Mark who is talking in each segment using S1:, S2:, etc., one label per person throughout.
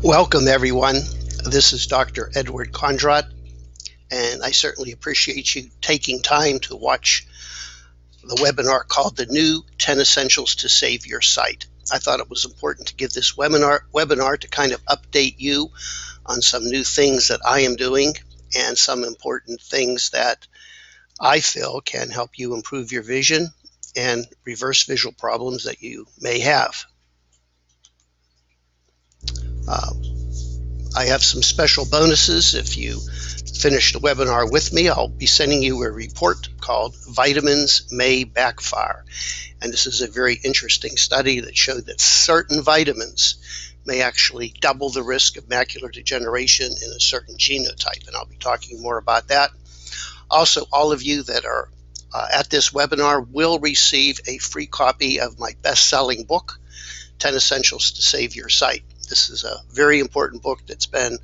S1: Welcome, everyone. This is Dr. Edward Kondrot, and I certainly appreciate you taking time to watch the webinar called The New 10 Essentials to Save Your Sight. I thought it was important to give this webinar to kind of update you on some new things that I am doing and some important things that I feel can help you improve your vision and reverse visual problems that you may have. I have some special bonuses. If you finish the webinar with me, I'll be sending you a report called Vitamins May Backfire. And this is a very interesting study that showed that certain vitamins may actually double the risk of macular degeneration in a certain genotype. And I'll be talking more about that. Also, all of you that are at this webinar will receive a free copy of my best-selling book, 10 Essentials to Save Your Sight. This is a very important book that's been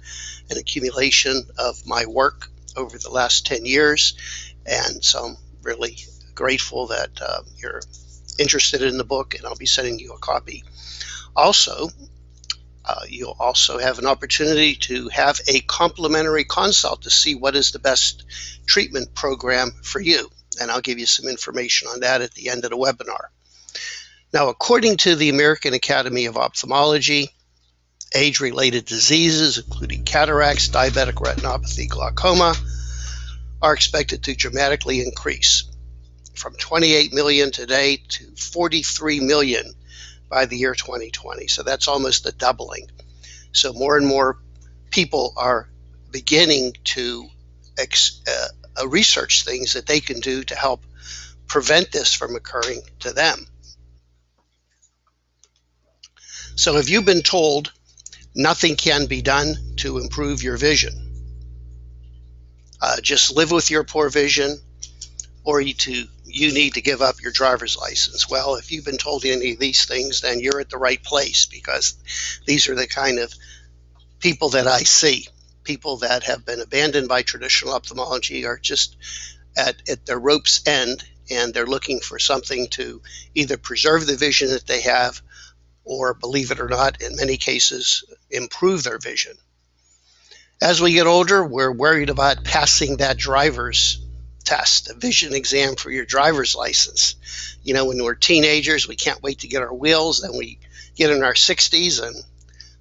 S1: an accumulation of my work over the last 10 years. And so I'm really grateful that you're interested in the book, and I'll be sending you a copy. Also, you'll also have an opportunity to have a complimentary consult to see what is the best treatment program for you. And I'll give you some information on that at the end of the webinar. Now, according to the American Academy of Ophthalmology, age-related diseases, including cataracts, diabetic retinopathy, glaucoma, are expected to dramatically increase from 28 million today to 43 million by the year 2020. So that's almost a doubling. So more and more people are beginning to research things that they can do to help prevent this from occurring to them. So have you been told nothing can be done to improve your vision? Just live with your poor vision, or you need to give up your driver's license. Well, if you've been told any of these things, then you're at the right place, because these are the kind of people that I see. People that have been abandoned by traditional ophthalmology are just at their rope's end, and they're looking for something to either preserve the vision that they have, or, believe it or not, in many cases, improve their vision. As we get older, we're worried about passing that driver's test, a vision exam for your driver's license. You know, when we're teenagers, we can't wait to get our wheels. Then we get in our 60s and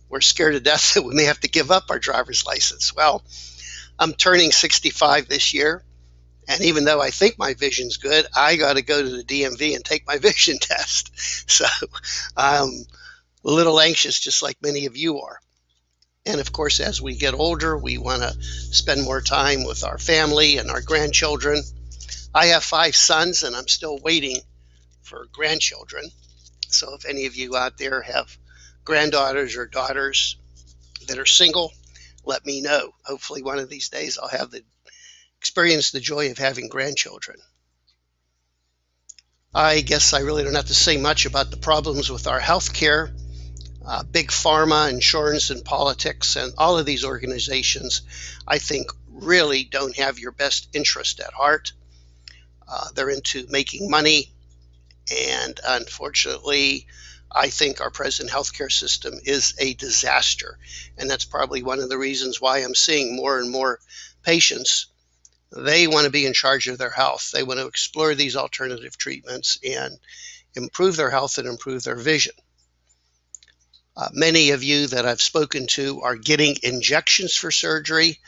S1: we're scared to death that we may have to give up our driver's license. Well, I'm turning 65 this year, and even though I think my vision's good, I got to go to the DMV and take my vision test. So I'm a little anxious, just like many of you are. And of course, as we get older, we want to spend more time with our family and our grandchildren. I have 5 sons, and I'm still waiting for grandchildren. So if any of you out there have granddaughters or daughters that are single, let me know. Hopefully one of these days I'll have experience the joy of having grandchildren. I guess I really don't have to say much about the problems with our health care. Big pharma, insurance, and politics, and all of these organizations, I think, really don't have your best interest at heart. They're into making money, and unfortunately, I think our present healthcare system is a disaster. And that's probably one of the reasons why I'm seeing more and more patients. They want to be in charge of their health. They want to explore these alternative treatments and improve their health and improve their vision. Many of you that I've spoken to are getting injections for surgery,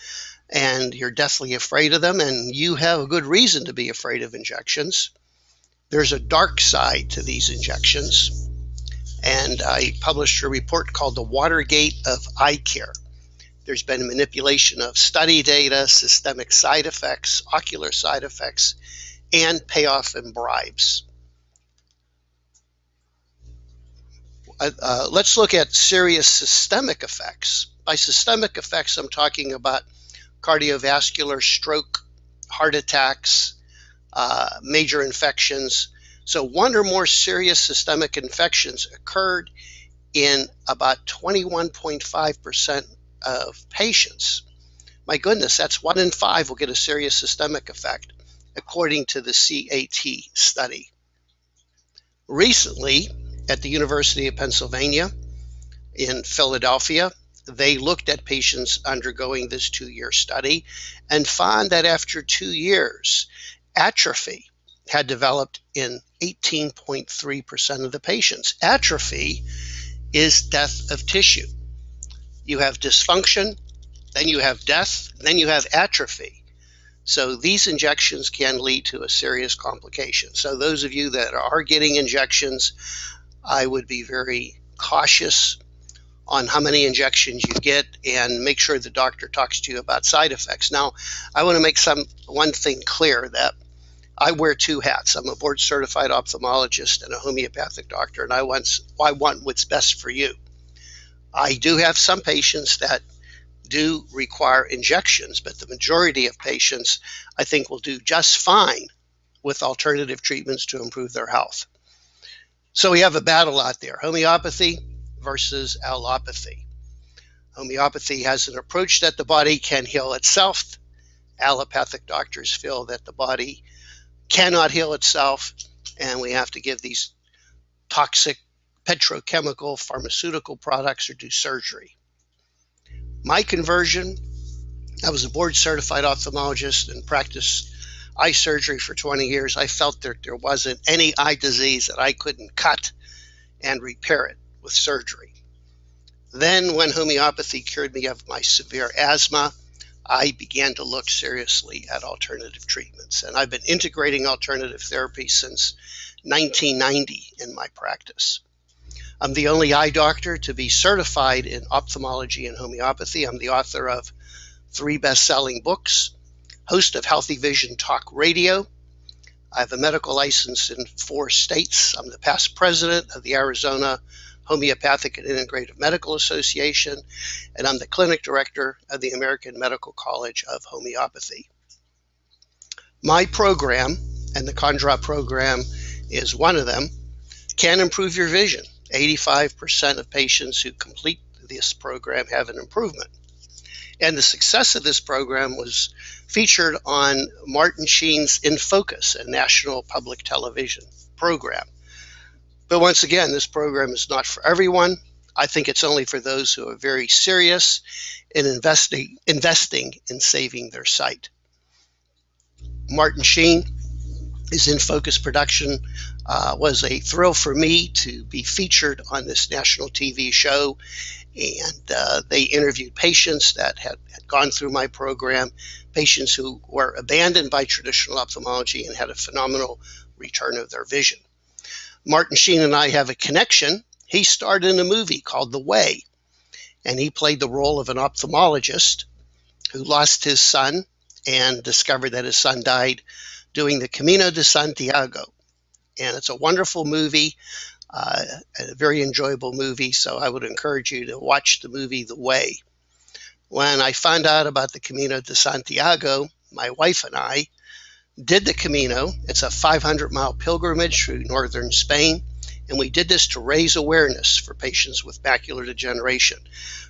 S1: and you're deathly afraid of them, and you have a good reason to be afraid of injections. There's a dark side to these injections, and I published a report called The Watergate of Eye Care. There's been manipulation of study data, systemic side effects, ocular side effects, and payoff and bribes. Let's look at serious systemic effects. By systemic effects, I'm talking about cardiovascular, stroke, heart attacks, major infections. So one or more serious systemic infections occurred in about 21.5% of patients. My goodness, that's 1 in 5 will get a serious systemic effect, according to the TACT study. Recently, at the University of Pennsylvania in Philadelphia, they looked at patients undergoing this 2-year study and found that after 2 years, atrophy had developed in 18.3% of the patients. Atrophy is death of tissue. You have dysfunction, then you have death, then you have atrophy. So these injections can lead to a serious complication. So those of you that are getting injections, I would be very cautious on how many injections you get and make sure the doctor talks to you about side effects. Now, I want to make one thing clear, that I wear 2 hats. I'm a board certified ophthalmologist and a homeopathic doctor, and I want what's best for you. I do have some patients that do require injections, but the majority of patients I think will do just fine with alternative treatments to improve their health. So we have a battle out there, homeopathy versus allopathy. Homeopathy has an approach that the body can heal itself. Allopathic doctors feel that the body cannot heal itself, and we have to give these toxic petrochemical pharmaceutical products or do surgery. My conversion, I was a board certified ophthalmologist and practiced eye surgery for 20 years. I felt that there wasn't any eye disease that I couldn't cut and repair it with surgery. Then when homeopathy cured me of my severe asthma, I began to look seriously at alternative treatments. And I've been integrating alternative therapy since 1990 in my practice. I'm the only eye doctor to be certified in ophthalmology and homeopathy. I'm the author of 3 best-selling books, host of Healthy Vision Talk Radio. I have a medical license in 4 states. I'm the past president of the Arizona Homeopathic and Integrative Medical Association, and I'm the clinic director of the American Medical College of Homeopathy. My program, and the Kondrot Program is one of them, can improve your vision. 85% of patients who complete this program have an improvement. And the success of this program was featured on Martin Sheen's In Focus, a national public television program. But once again, this program is not for everyone. I think it's only for those who are very serious in investing in saving their sight. Martin Sheen, his In Focus production was a thrill for me to be featured on this national TV show. And they interviewed patients that had gone through my program, patients who were abandoned by traditional ophthalmology and had a phenomenal return of their vision. Martin Sheen and I have a connection. He starred in a movie called The Way, and he played the role of an ophthalmologist who lost his son and discovered that his son died doing the Camino de Santiago. And it's a wonderful movie, a very enjoyable movie, so I would encourage you to watch the movie The Way. When I found out about the Camino de Santiago, my wife and I did the Camino. It's a 500-mile pilgrimage through northern Spain, and we did this to raise awareness for patients with macular degeneration.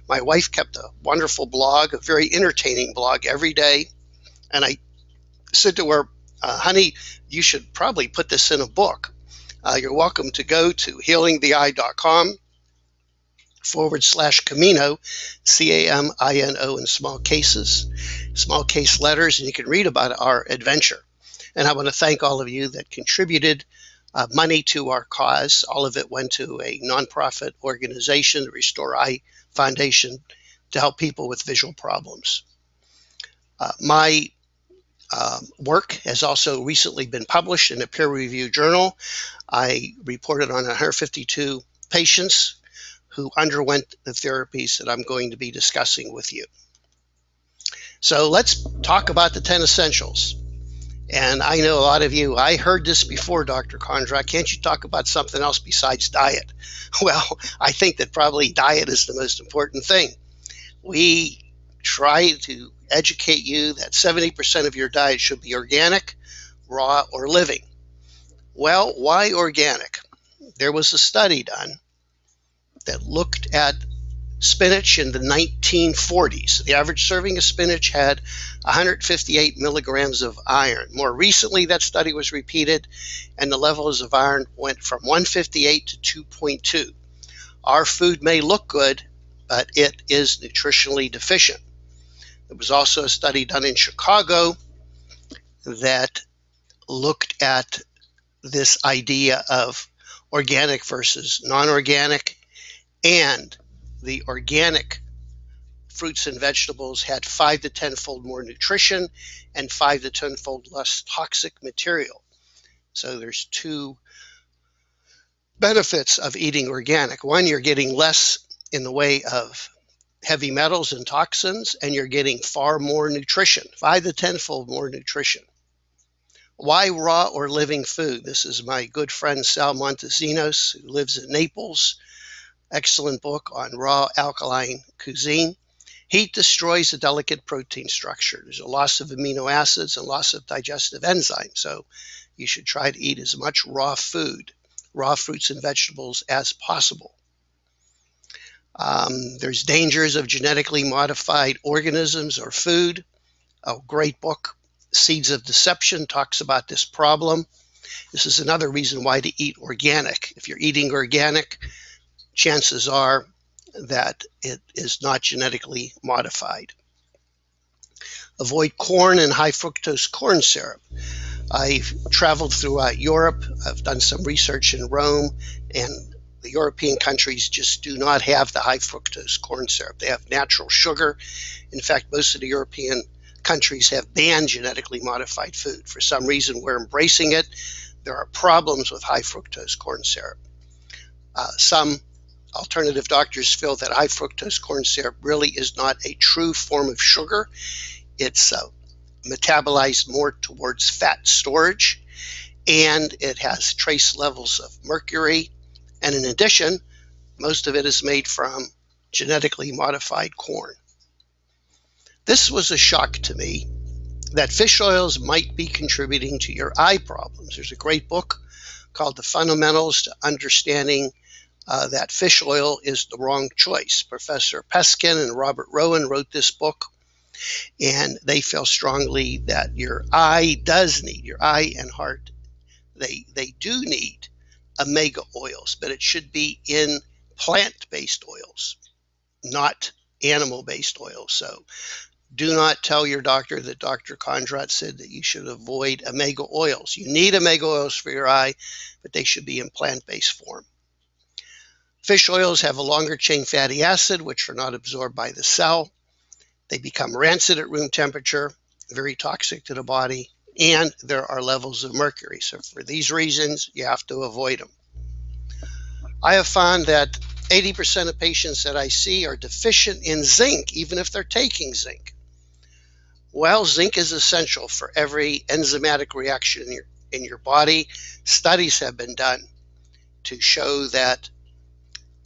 S1: My wife kept a wonderful blog, a very entertaining blog every day, and I said to her, honey, you should probably put this in a book. You're welcome to go to healingtheeye.com/Camino, C-A-M-I-N-O in small cases, small case letters, and you can read about our adventure. And I want to thank all of you that contributed money to our cause. All of it went to a nonprofit organization, the Restore Eye Foundation, to help people with visual problems. My work has also recently been published in a peer-reviewed journal. I reported on 152 patients who underwent the therapies that I'm going to be discussing with you. So let's talk about the 10 essentials. And I know a lot of you, I heard this before, Dr. Kondrot, can't you talk about something else besides diet? Well, I think that probably diet is the most important thing. We try to educate you that 70% of your diet should be organic, raw, or living. Well, why organic? There was a study done that looked at spinach in the 1940s. The average serving of spinach had 158 milligrams of iron. More recently, that study was repeated, and the levels of iron went from 158 to 2.2. Our food may look good, but it is nutritionally deficient. There was also a study done in Chicago that looked at this idea of organic versus non-organic, and the organic fruits and vegetables had 5 to 10-fold more nutrition and 5 to 10-fold less toxic material. So there's two benefits of eating organic. One, you're getting less in the way of heavy metals and toxins, and you're getting far more nutrition, 5 to 10-fold more nutrition. Why raw or living food? This is my good friend Sal Montesinos, who lives in Naples. Excellent book on raw alkaline cuisine. Heat destroys the delicate protein structure. There's a loss of amino acids and loss of digestive enzymes. So you should try to eat as much raw food, raw fruits and vegetables as possible. There's dangers of genetically modified organisms or food. A great book, Seeds of Deception, talks about this problem. This is another reason why to eat organic. If you're eating organic, chances are that it is not genetically modified. Avoid corn and high fructose corn syrup. I've traveled throughout Europe. I've done some research in Rome, and the European countries just do not have the high fructose corn syrup. They have natural sugar. In fact, most of the European countries have banned genetically modified food. For some reason, we're embracing it. There are problems with high fructose corn syrup. Some alternative doctors feel that high fructose corn syrup really is not a true form of sugar. It's metabolized more towards fat storage, and it has trace levels of mercury. And in addition, most of it is made from genetically modified corn. This was a shock to me that fish oils might be contributing to your eye problems. There's a great book called The Fundamentals to Understanding that fish oil is the wrong choice. Professor Peskin and Robert Rowan wrote this book, and they feel strongly that your eye and heart, they do need omega oils, but it should be in plant-based oils, not animal-based oils. So do not tell your doctor that Dr. Kondrot said that you should avoid omega oils. You need omega oils for your eye, but they should be in plant-based form. Fish oils have a longer chain fatty acid, which are not absorbed by the cell. They become rancid at room temperature, very toxic to the body, and there are levels of mercury. So for these reasons, you have to avoid them. I have found that 80% of patients that I see are deficient in zinc, even if they're taking zinc. Well, zinc is essential for every enzymatic reaction in your body. Studies have been done to show that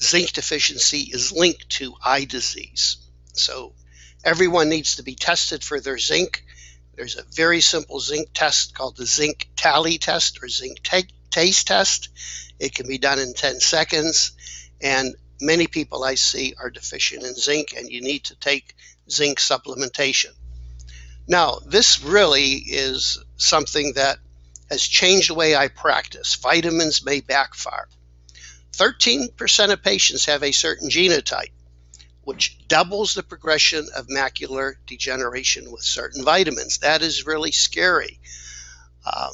S1: zinc deficiency is linked to eye disease. So everyone needs to be tested for their zinc. There's a very simple zinc test called the zinc tally test or zinc taste test. It can be done in 10 seconds. And many people I see are deficient in zinc, and you need to take zinc supplementation. Now, this really is something that has changed the way I practice. Vitamins may backfire. 13% of patients have a certain genotype, which doubles the progression of macular degeneration with certain vitamins. That is really scary.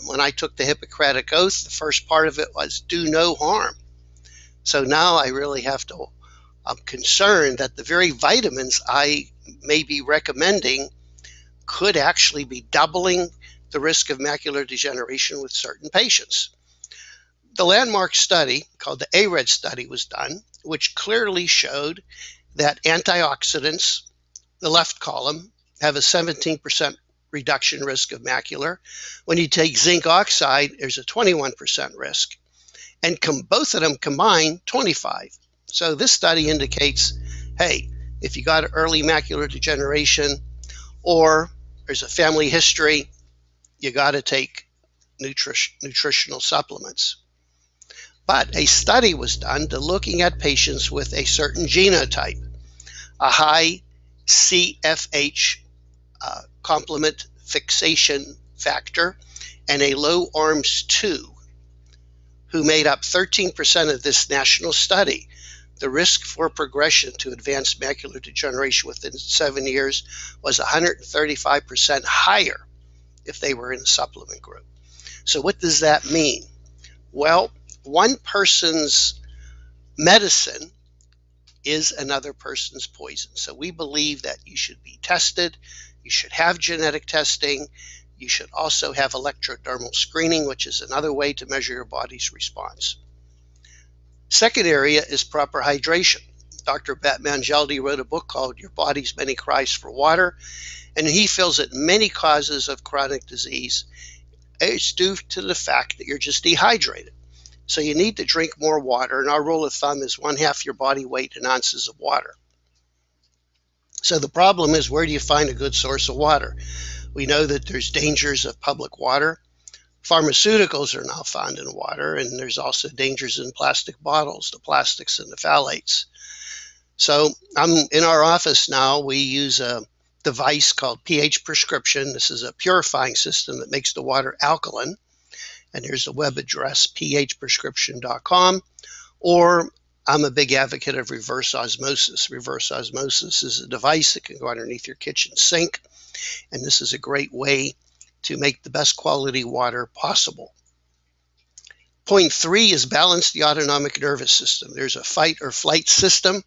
S1: When I took the Hippocratic Oath, the first part of it was do no harm. So now I really have to, I'm concerned that the very vitamins I may be recommending could actually be doubling the risk of macular degeneration with certain patients. The landmark study called the ARED study was done, which clearly showed that antioxidants, the left column, have a 17% reduction risk of macular. When you take zinc oxide, there's a 21% risk. And both of them combined, 25. So this study indicates, hey, if you got early macular degeneration or there's a family history, you got to take nutritional supplements. But a study was done to looking at patients with a certain genotype, a high CFH complement fixation factor, and a low ARMS2, who made up 13% of this national study. the risk for progression to advanced macular degeneration within 7 years was 135% higher if they were in the supplement group. So what does that mean? Well, one person's medicine is another person's poison. So we believe that you should be tested, you should have genetic testing, you should also have electrodermal screening, which is another way to measure your body's response. Second area is proper hydration. Dr. Batmangeldi wrote a book called Your Body's Many Cries for Water, and he feels that many causes of chronic disease is due to the fact that you're just dehydrated. So you need to drink more water, and our rule of thumb is 1/2 your body weight in ounces of water. So the problem is, where do you find a good source of water? We know that there's dangers of public water. Pharmaceuticals are now found in water, and there's also dangers in plastic bottles, the plastics and the phthalates. So in our office now, we use a device called pH prescription. This is a purifying system that makes the water alkaline. And here's the web address, phprescription.com. Or I'm a big advocate of reverse osmosis. Reverse osmosis is a device that can go underneath your kitchen sink. And this is a great way to make the best quality water possible. Point 3 is balance the autonomic nervous system. There's a fight or flight system,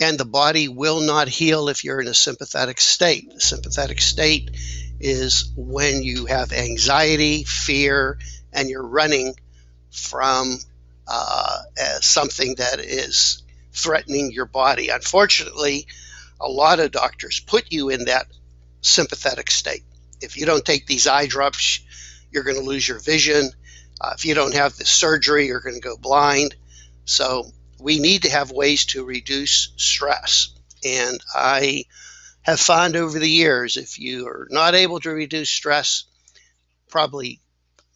S1: and the body will not heal if you're in a sympathetic state. The sympathetic state is when you have anxiety, fear, and you're running from something that is threatening your body. Unfortunately, a lot of doctors put you in that sympathetic state. If you don't take these eye drops, you're going to lose your vision. If you don't have the surgery, you're going to go blind. So we need to have ways to reduce stress. And I have found over the years, if you are not able to reduce stress, probably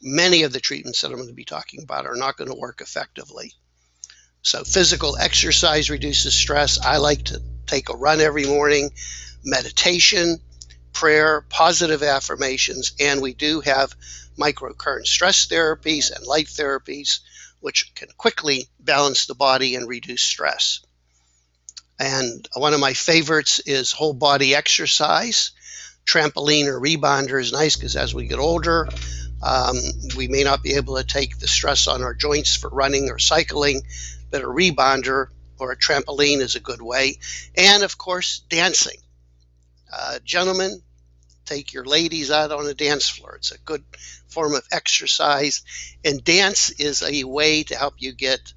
S1: many of the treatments that I'm going to be talking about are not going to work effectively. So physical exercise reduces stress. I like to take a run every morning, meditation, prayer, positive affirmations, and we do have microcurrent stress therapies and light therapies, which can quickly balance the body and reduce stress. And one of my favorites is whole body exercise. Trampoline or rebounder is nice because as we get older, we may not be able to take the stress on our joints for running or cycling, but a rebounder or a trampoline is a good way. And of course, dancing. Gentlemen, take your ladies out on a dance floor. It's a good form of exercise, and dance is a way to help you get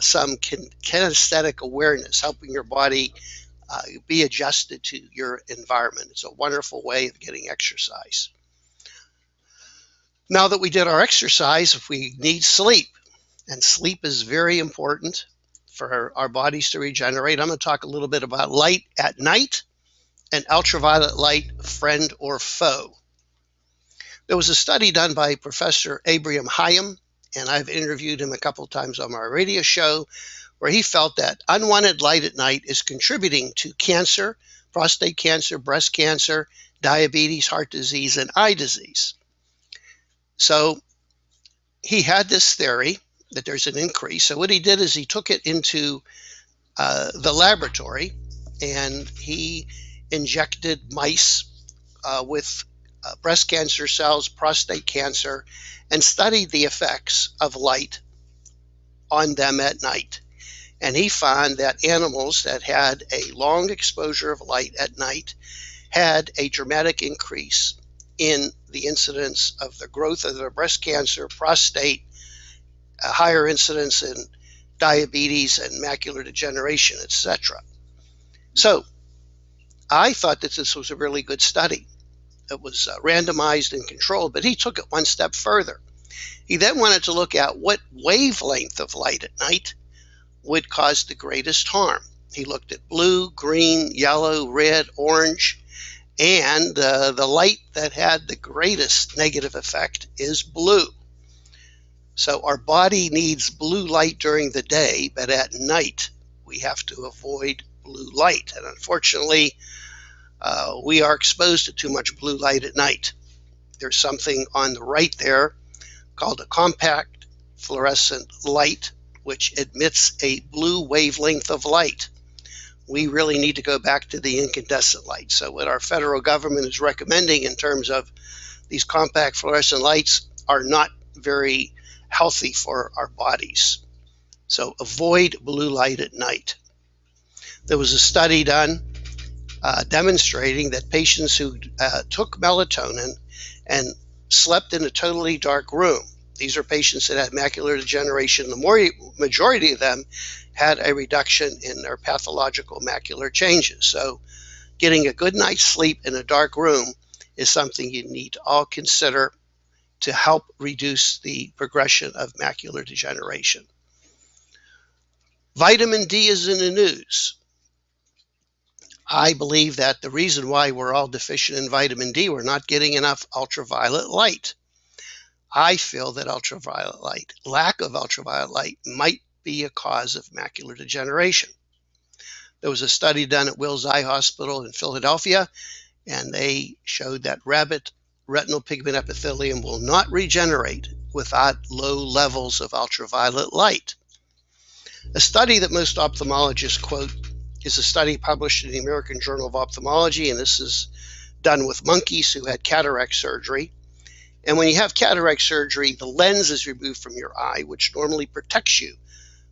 S1: some kinesthetic awareness, helping your body be adjusted to your environment. It's a wonderful way of getting exercise. Now that we did our exercise, we need sleep, and sleep is very important for our bodies to regenerate. I'm going to talk a little bit about light at night and ultraviolet light, friend or foe. There was a study done by Professor Abraham Hayam, and I've interviewed him a couple of times on my radio show, where he felt that unwanted light at night is contributing to cancer, prostate cancer, breast cancer, diabetes, heart disease, and eye disease. So he had this theory that there's an increase. So what he did is he took it into the laboratory, and he injected mice with breast cancer cells, prostate cancer, and studied the effects of light on them at night. And he found that animals that had a long exposure of light at night had a dramatic increase in the incidence of the growth of their breast cancer, prostate, a higher incidence in diabetes and macular degeneration, etc. So I thought that this was a really good study. It was randomized and controlled, but he took it one step further. He then wanted to look at what wavelength of light at night would cause the greatest harm. He looked at blue, green, yellow, red, orange, and the light that had the greatest negative effect is blue. So our body needs blue light during the day, but at night we have to avoid blue light. And unfortunately, we are exposed to too much blue light at night. There's something on the right there called a compact fluorescent light, which emits a blue wavelength of light. We really need to go back to the incandescent light. So what our federal government is recommending in terms of these compact fluorescent lights are not very healthy for our bodies. So avoid blue light at night. There was a study done demonstrating that patients who took melatonin and slept in a totally dark room, these are patients that had macular degeneration, the majority of them had a reduction in their pathological macular changes. So getting a good night's sleep in a dark room is something you need to all consider to help reduce the progression of macular degeneration. Vitamin D is in the news. I believe that the reason why we're all deficient in vitamin D, we're not getting enough ultraviolet light. I feel that ultraviolet light, lack of ultraviolet light, might be a cause of macular degeneration. There was a study done at Wills Eye Hospital in Philadelphia, and they showed that rabbit retinal pigment epithelium will not regenerate without low levels of ultraviolet light. A study that most ophthalmologists quote is a study published in the American Journal of Ophthalmology, and this is done with monkeys who had cataract surgery. And when you have cataract surgery, the lens is removed from your eye, which normally protects you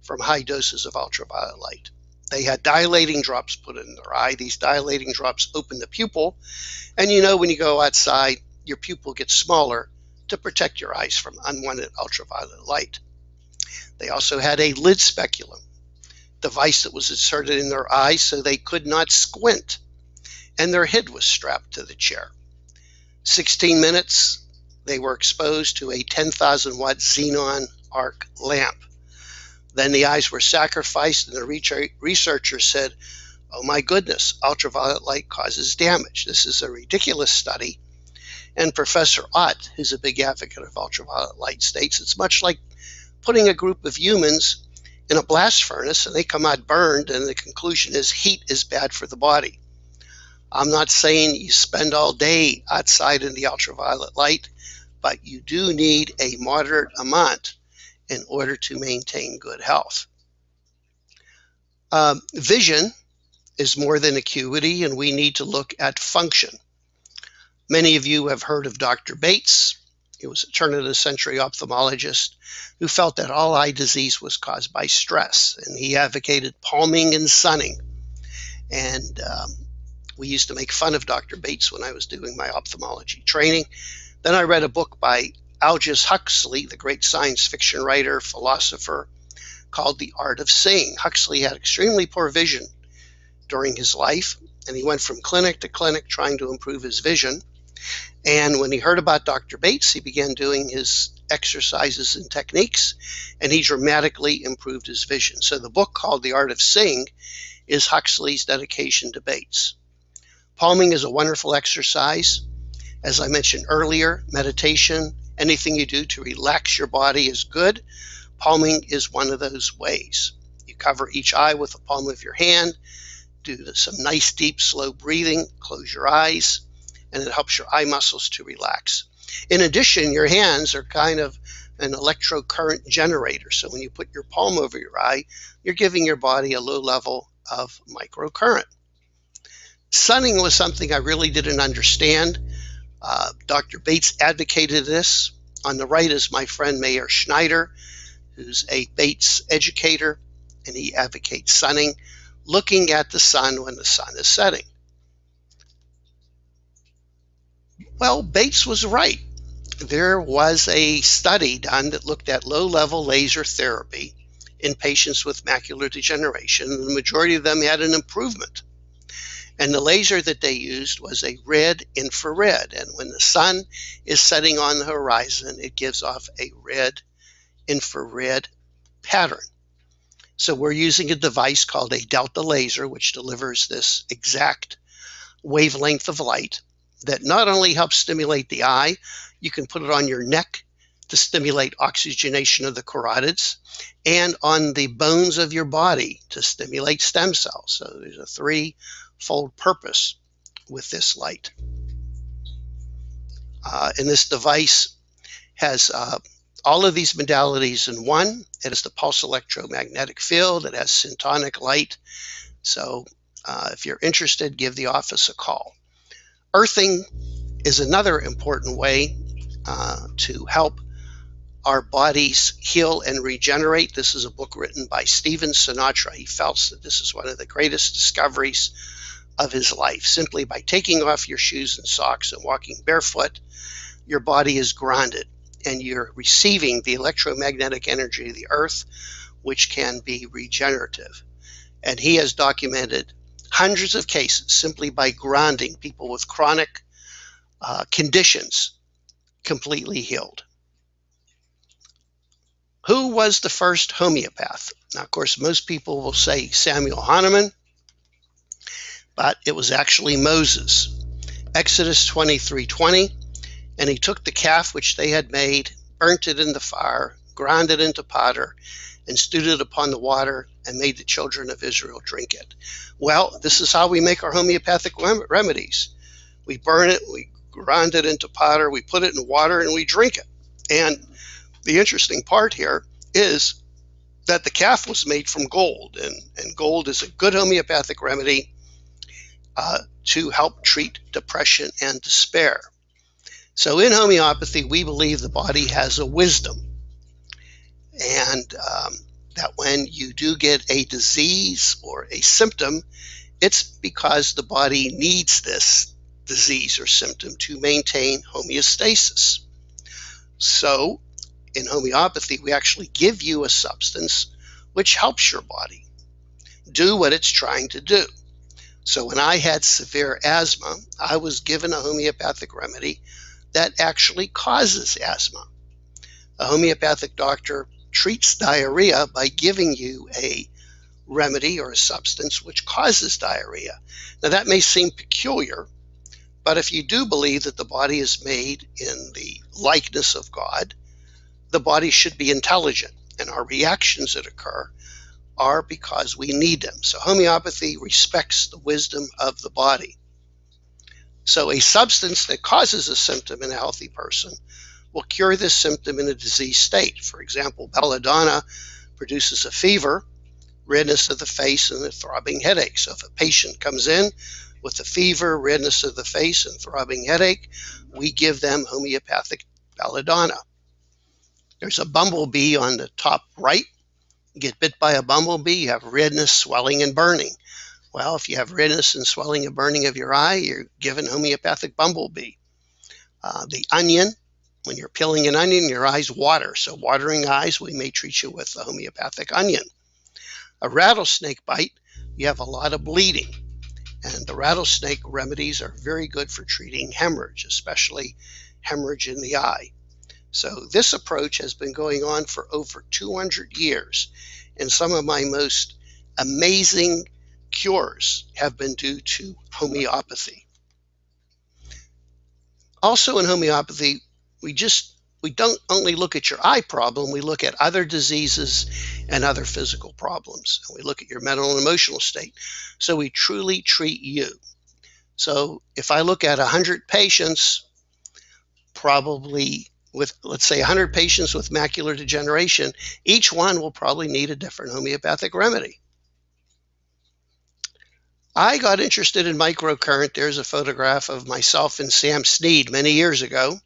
S1: from high doses of ultraviolet light. They had dilating drops put in their eye. These dilating drops open the pupil, and you know when you go outside, your pupil gets smaller to protect your eyes from unwanted ultraviolet light. They also had a lid speculum device that was inserted in their eye so they could not squint, and their head was strapped to the chair. 16 minutes, they were exposed to a 10,000 watt xenon arc lamp. Then the eyes were sacrificed, and the researchers said, oh my goodness, ultraviolet light causes damage. This is a ridiculous study. And Professor Ott, who's a big advocate of ultraviolet light, states it's much like putting a group of humans in a blast furnace and they come out burned, and the conclusion is heat is bad for the body. I'm not saying you spend all day outside in the ultraviolet light, but you do need a moderate amount in order to maintain good health. Vision is more than acuity, and we need to look at function. Many of you have heard of Dr. Bates. He was a turn-of-the-century ophthalmologist who felt that all eye disease was caused by stress, and he advocated palming and sunning. And we used to make fun of Dr. Bates when I was doing my ophthalmology training. Then I read a book by Aldous Huxley, the great science fiction writer, philosopher, called The Art of Seeing. Huxley had extremely poor vision during his life, and he went from clinic to clinic trying to improve his vision. And when he heard about Dr. Bates, he began doing his exercises and techniques, and he dramatically improved his vision. So the book called The Art of Seeing is Huxley's dedication to Bates. Palming is a wonderful exercise. As I mentioned earlier, meditation, anything you do to relax your body is good. Palming is one of those ways. You cover each eye with the palm of your hand, do some nice deep slow breathing, close your eyes, and it helps your eye muscles to relax. In addition, your hands are kind of an electrocurrent generator. So when you put your palm over your eye, you're giving your body a low level of microcurrent. Sunning was something I really didn't understand. Dr. Bates advocated this. On the right is my friend Mayor Schneider, who's a Bates educator, and he advocates sunning, looking at the sun when the sun is setting. Well, Bates was right. There was a study done that looked at low-level laser therapy in patients with macular degeneration, and the majority of them had an improvement. And the laser that they used was a red infrared, and when the sun is setting on the horizon, it gives off a red infrared pattern. So we're using a device called a delta laser, which delivers this exact wavelength of light that not only helps stimulate the eye, you can put it on your neck to stimulate oxygenation of the carotids, and on the bones of your body to stimulate stem cells. So there's a threefold purpose with this light. And this device has all of these modalities in one. It is the pulse electromagnetic field. It has syntonic light. So if you're interested, give the office a call. Earthing is another important way to help our bodies heal and regenerate. This is a book written by Stephen Sinatra. He felt that this is one of the greatest discoveries of his life. Simply by taking off your shoes and socks and walking barefoot, your body is grounded and you're receiving the electromagnetic energy of the earth, which can be regenerative. And he has documented hundreds of cases simply by grounding people with chronic conditions completely healed. Who was the first homeopath? Now, of course, most people will say Samuel Hahnemann, but it was actually Moses. Exodus 23:20, and he took the calf which they had made, burnt it in the fire, ground it into powder, and stewed it upon the water, and made the children of Israel drink it. Well, this is how we make our homeopathic remedies. We burn it, we grind it into powder, we put it in water, and we drink it. And the interesting part here is that the calf was made from gold, and gold is a good homeopathic remedy to help treat depression and despair. So in homeopathy, we believe the body has a wisdom, and that when you do get a disease or a symptom, it's because the body needs this disease or symptom to maintain homeostasis. So in homeopathy, we actually give you a substance which helps your body do what it's trying to do. So when I had severe asthma, I was given a homeopathic remedy that actually causes asthma. A homeopathic doctor treats diarrhea by giving you a remedy or a substance which causes diarrhea. Now that may seem peculiar, but if you do believe that the body is made in the likeness of God, the body should be intelligent, and our reactions that occur are because we need them. So homeopathy respects the wisdom of the body. So a substance that causes a symptom in a healthy person will cure this symptom in a diseased state. For example, belladonna produces a fever, redness of the face, and a throbbing headache. So if a patient comes in with a fever, redness of the face, and throbbing headache, we give them homeopathic belladonna. There's a bumblebee on the top right. You get bit by a bumblebee, you have redness, swelling, and burning. Well, if you have redness and swelling and burning of your eye, you're given homeopathic bumblebee. The onion, when you're peeling an onion, your eyes water. So watering eyes, we may treat you with a homeopathic onion. A rattlesnake bite, you have a lot of bleeding. And the rattlesnake remedies are very good for treating hemorrhage, especially hemorrhage in the eye. So this approach has been going on for over 200 years, and some of my most amazing cures have been due to homeopathy. Also in homeopathy, we don't only look at your eye problem, we look at other diseases and other physical problems. And we look at your mental and emotional state. So we truly treat you. So if I look at 100 patients, probably with, let's say, 100 patients with macular degeneration, each one will probably need a different homeopathic remedy. I got interested in microcurrent. There's a photograph of myself and Sam Sneed many years ago.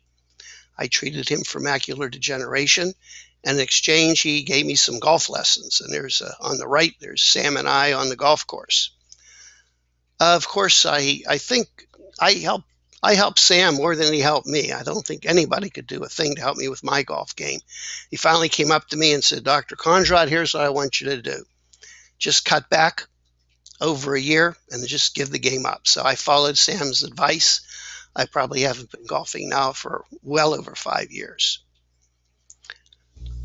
S1: I treated him for macular degeneration, and in exchange, he gave me some golf lessons. And there's on the right, there's Sam and I on the golf course. Of course, I think I helped Sam more than he helped me. I don't think anybody could do a thing to help me with my golf game. He finally came up to me and said, "Dr. Kondrot, here's what I want you to do. Just cut back over a year and just give the game up." So I followed Sam's advice. I probably haven't been golfing now for well over 5 years.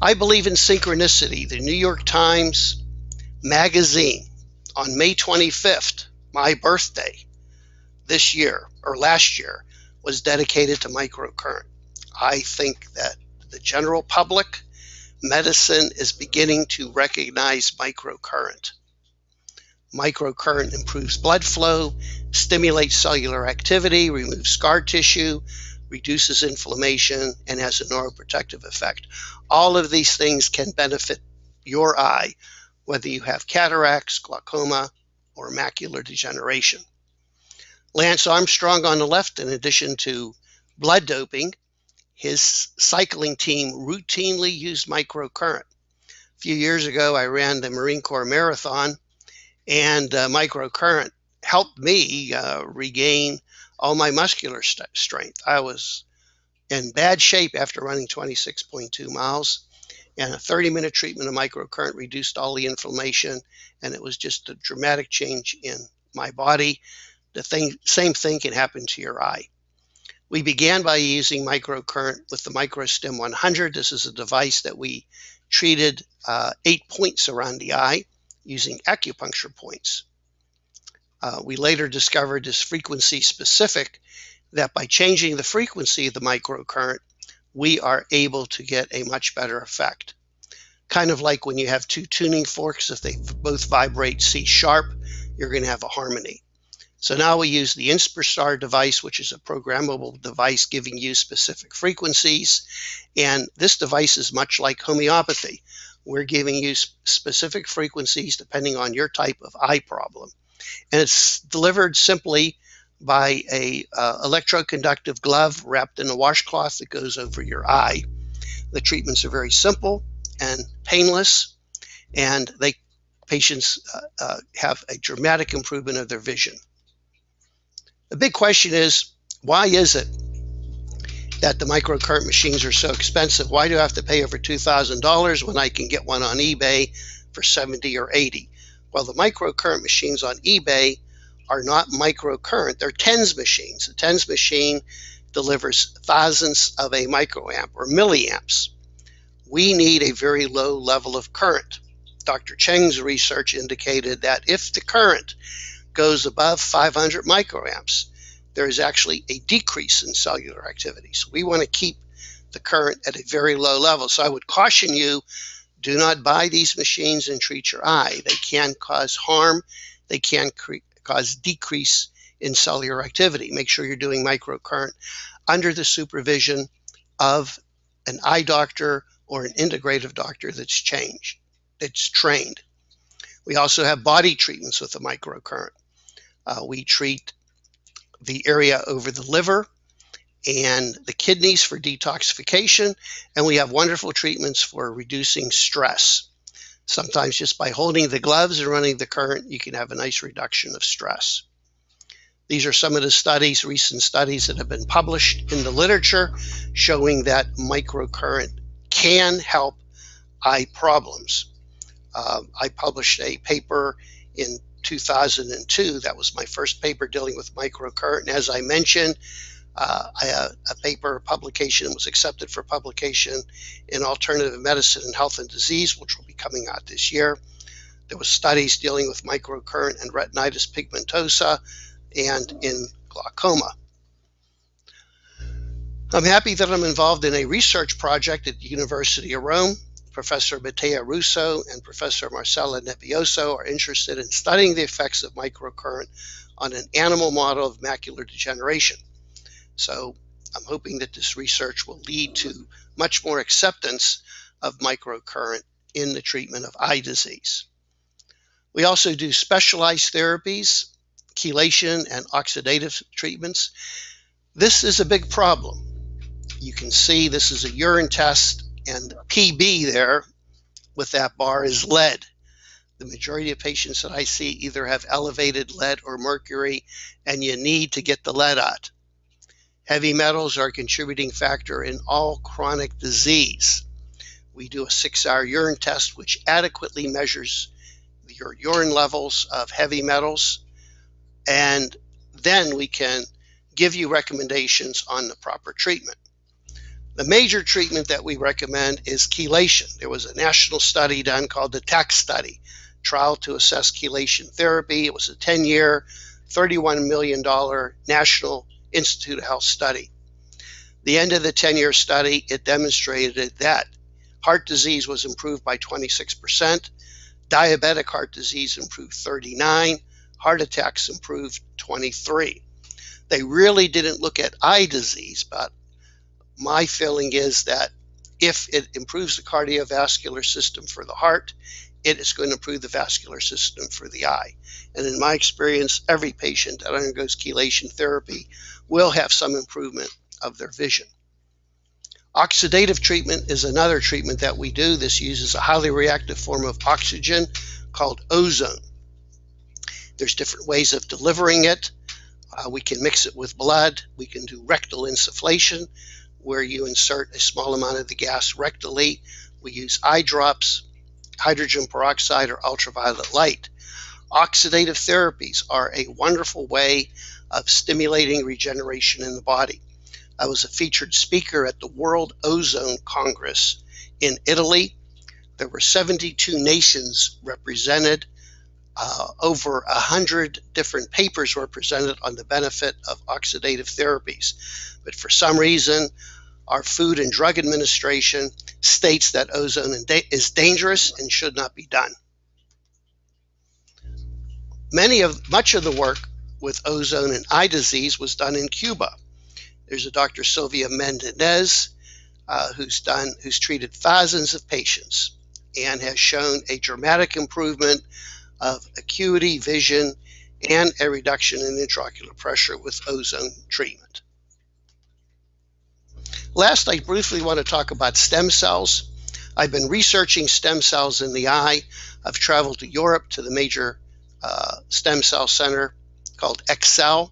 S1: I believe in synchronicity. The New York Times magazine on May 25th, my birthday, this year or last year, was dedicated to microcurrent. I think that the general public, medicine is beginning to recognize microcurrent. Microcurrent improves blood flow, stimulates cellular activity, removes scar tissue, reduces inflammation, and has a neuroprotective effect. All of these things can benefit your eye, whether you have cataracts, glaucoma, or macular degeneration. Lance Armstrong on the left, in addition to blood doping, his cycling team routinely used microcurrent. A few years ago, I ran the Marine Corps Marathon, and microcurrent helped me regain all my muscular strength. I was in bad shape after running 26.2 miles, and a 30-minute treatment of microcurrent reduced all the inflammation, and it was just a dramatic change in my body. Same thing can happen to your eye. We began by using microcurrent with the MicroStim 100. This is a device that we treated 8 points around the eye using acupuncture points. We later discovered this frequency specific, that by changing the frequency of the microcurrent, we are able to get a much better effect. Kind of like when you have two tuning forks, if they both vibrate C sharp, you're going to have a harmony. So now we use the Inspirstar device, which is a programmable device giving you specific frequencies. And this device is much like homeopathy. We're giving you specific frequencies depending on your type of eye problem. And it's delivered simply by a electroconductive glove wrapped in a washcloth that goes over your eye. The treatments are very simple and painless, and patients have a dramatic improvement of their vision. The big question is, why is it that the microcurrent machines are so expensive? Why do I have to pay over $2,000 when I can get one on eBay for $70 or $80? Well, the microcurrent machines on eBay are not microcurrent, they're TENS machines. A TENS machine delivers thousands of a microamp or milliamps. We need a very low level of current. Dr. Cheng's research indicated that if the current goes above 500 microamps, there is actually a decrease in cellular activity. So we want to keep the current at a very low level. So I would caution you, do not buy these machines and treat your eye. They can cause harm. They can cause decrease in cellular activity. Make sure you're doing microcurrent under the supervision of an eye doctor or an integrative doctor that's trained. We also have body treatments with the microcurrent. We treat the area over the liver and the kidneys for detoxification, and we have wonderful treatments for reducing stress. Sometimes just by holding the gloves and running the current, you can have a nice reduction of stress. These are some of the recent studies that have been published in the literature showing that microcurrent can help eye problems. I published a paper in 2002. That was my first paper dealing with microcurrent. And as I mentioned, a paper publication was accepted for publication in Alternative Medicine and Health and Disease, which will be coming out this year. There was studies dealing with microcurrent and retinitis pigmentosa and in glaucoma. I'm happy that I'm involved in a research project at the University of Rome. Professor Matteo Russo and Professor Marcella Nebbioso are interested in studying the effects of microcurrent on an animal model of macular degeneration. So I'm hoping that this research will lead to much more acceptance of microcurrent in the treatment of eye disease. We also do specialized therapies, chelation and oxidative treatments. This is a big problem. You can see this is a urine test, and PB there with that bar is lead. The majority of patients that I see either have elevated lead or mercury, and you need to get the lead out. Heavy metals are a contributing factor in all chronic disease. We do a 6-hour urine test which adequately measures your urine levels of heavy metals, and then we can give you recommendations on the proper treatment. The major treatment that we recommend is chelation. There was a national study done called the TACT Study, Trial to Assess Chelation Therapy. It was a 10-year, $31 million National Institute of Health study. The end of the 10-year study, it demonstrated that heart disease was improved by 26%, diabetic heart disease improved 39%, heart attacks improved 23%. They really didn't look at eye disease, but my feeling is that if it improves the cardiovascular system for the heart, it is going to improve the vascular system for the eye. And in my experience, every patient that undergoes chelation therapy will have some improvement of their vision. Oxidative treatment is another treatment that we do. This uses a highly reactive form of oxygen called ozone. There's different ways of delivering it. We can mix it with blood. We can do rectal insufflation, where you insert a small amount of the gas rectally. We use eye drops, hydrogen peroxide, or ultraviolet light. Oxidative therapies are a wonderful way of stimulating regeneration in the body. I was a featured speaker at the World Ozone Congress in Italy. There were 72 nations represented. Over 100 different papers were presented on the benefit of oxidative therapies. But for some reason, our Food and Drug Administration states that ozone is dangerous and should not be done. Much of the work with ozone and eye disease was done in Cuba. There's a Dr. Sylvia Mendez who's treated thousands of patients and has shown a dramatic improvement of acuity, vision, and a reduction in intraocular pressure with ozone treatment. Last, I briefly want to talk about stem cells. I've been researching stem cells in the eye. I've traveled to Europe to the major stem cell center called Excel,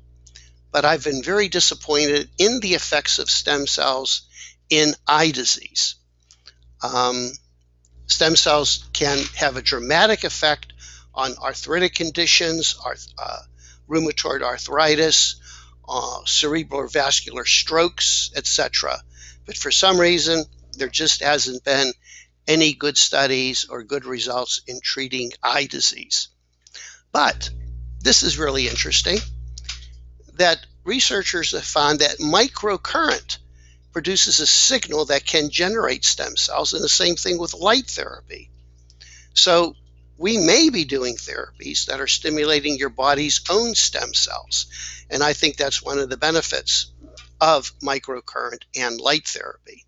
S1: but I've been very disappointed in the effects of stem cells in eye disease. Stem cells can have a dramatic effect on arthritic conditions, rheumatoid arthritis, cerebral vascular strokes, etc. But for some reason, there just hasn't been any good studies or good results in treating eye disease. But this is really interesting, that researchers have found that microcurrent produces a signal that can generate stem cells, and the same thing with light therapy. So we may be doing therapies that are stimulating your body's own stem cells. And I think that's one of the benefits of microcurrent and light therapy.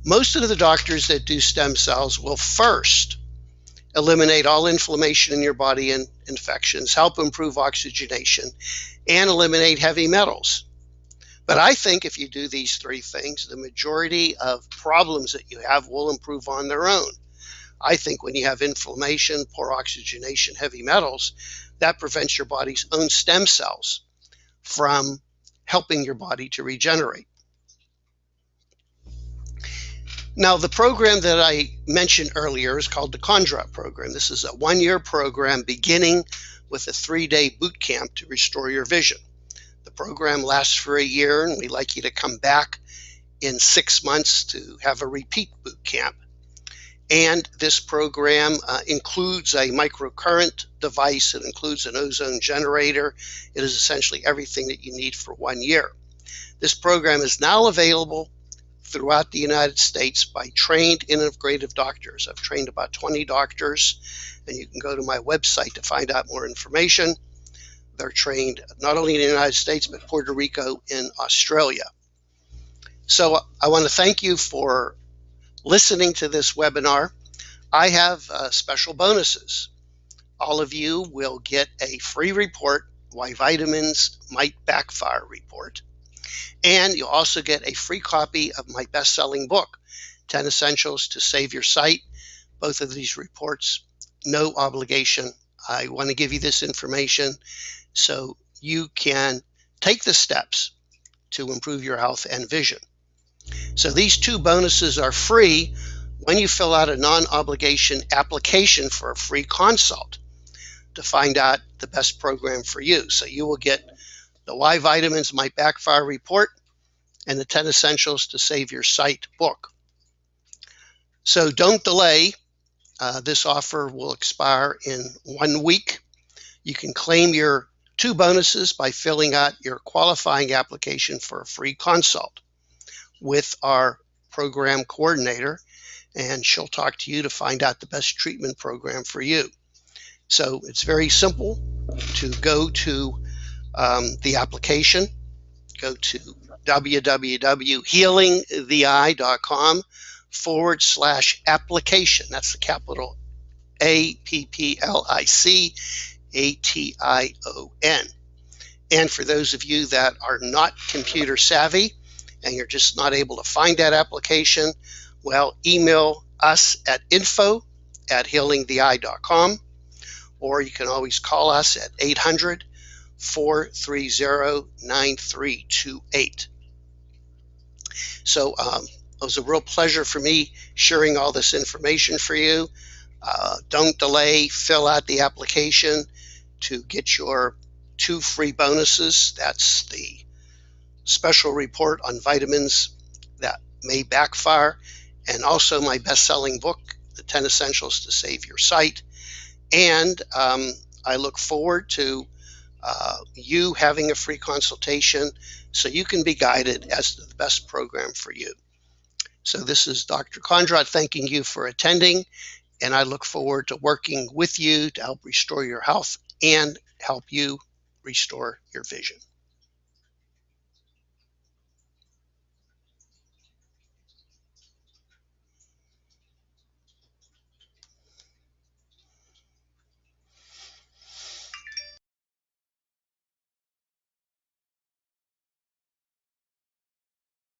S1: Most of the doctors that do stem cells will first eliminate all inflammation in your body and infections, help improve oxygenation, and eliminate heavy metals. But I think if you do these three things, the majority of problems that you have will improve on their own. I think when you have inflammation, poor oxygenation, heavy metals, that prevents your body's own stem cells from helping your body to regenerate. Now, the program that I mentioned earlier is called the Kondrot Program. This is a one-year program beginning with a 3-day boot camp to restore your vision. The program lasts for a year, and we'd like you to come back in 6 months to have a repeat boot camp. And this program includes a microcurrent device. It includes an ozone generator. It is essentially everything that you need for 1 year. This program is now available throughout the United States by trained integrative doctors. I've trained about 20 doctors, and you can go to my website to find out more information. They're trained not only in the United States, but Puerto Rico and Australia. So I want to thank you for listening to this webinar. I have special bonuses. All of you will get a free report, Why Vitamins Might Backfire report. And you'll also get a free copy of my best-selling book, 10 Essentials to Save Your Sight. Both of these reports, no obligation. I want to give you this information so you can take the steps to improve your health and vision. So these two bonuses are free when you fill out a non-obligation application for a free consult to find out the best program for you. So you will get the Why Vitamins Might Backfire report and the 10 Essentials to Save Your Sight book. So don't delay. This offer will expire in 1 week. You can claim your two bonuses by filling out your qualifying application for a free consult with our program coordinator, and she'll talk to you to find out the best treatment program for you. So it's very simple to go to the application. Go to www.healingtheeye.com/application. That's the capital APPLICATION. And for those of you that are not computer savvy and you're just not able to find that application, well, email us at info@healingtheeye.com, or you can always call us at 800-430-9328. So it was a real pleasure for me sharing all this information for you. Don't delay, fill out the application to get your 2 free bonuses. That's the special report on vitamins that may backfire, and also my best-selling book, The 10 Essentials to Save Your Sight. And I look forward to you having a free consultation so you can be guided as to the best program for you. So this is Dr. Kondrot thanking you for attending, and I look forward to working with you to help restore your health and help you restore your vision.